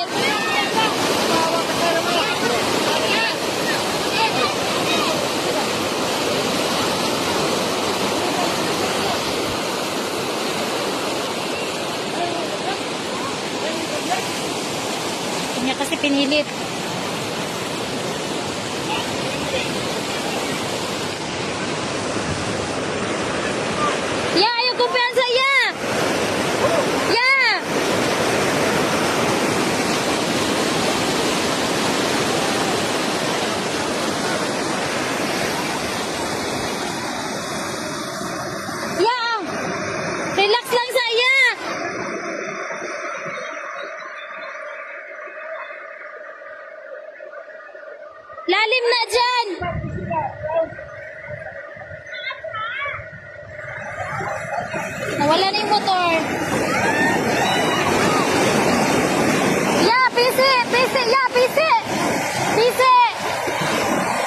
init. Kanya kasi pinilit. Ya, ayo kumpiyansa, ya. Ya. Ya. Relax lang saya. Lalim na dyan. Nawala na yung motor. Ya, pisi, pisi, ya, pisi. Pisi.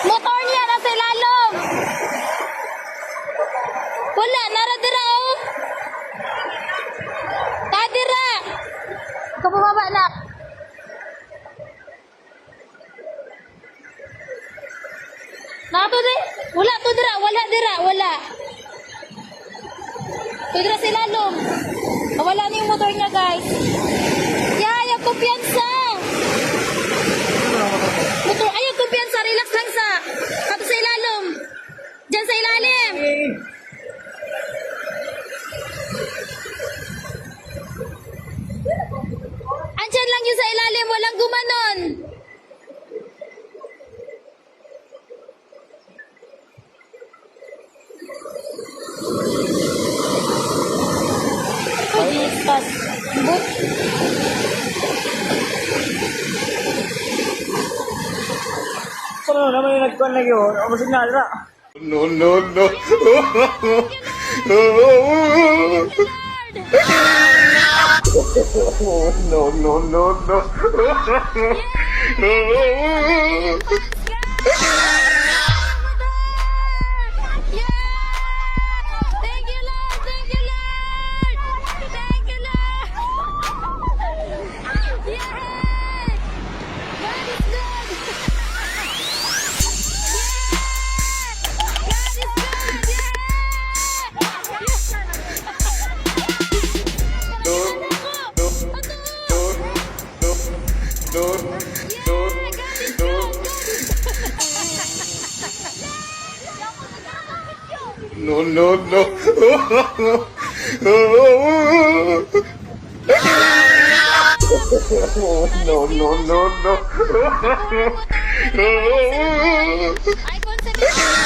Motor niya nasa ilalom. Wala, naradira oh. Tadira. Ikaw bumaba na. Nato di. Wala to dira, wala dira, wala. Tudra sa ilalom. Wala na yung motor niya, guys. Ayaw kumpiyansa. Motor, ayaw kumpiyansa. Relax lang sa. Kato sa ilalom. Diyan sa ilalim. Andyan lang yun sa ilalim. Walang gumanon. Discuss. Book. Ano naman yung nagkuhan na yun? Ang signal na. No, no, no. No, no, no, no. Thank you, Lord. Thank you, Lord. Thank you, Lord. Yes. God is good. God is good. No, no, no. No, no, no, no. I consider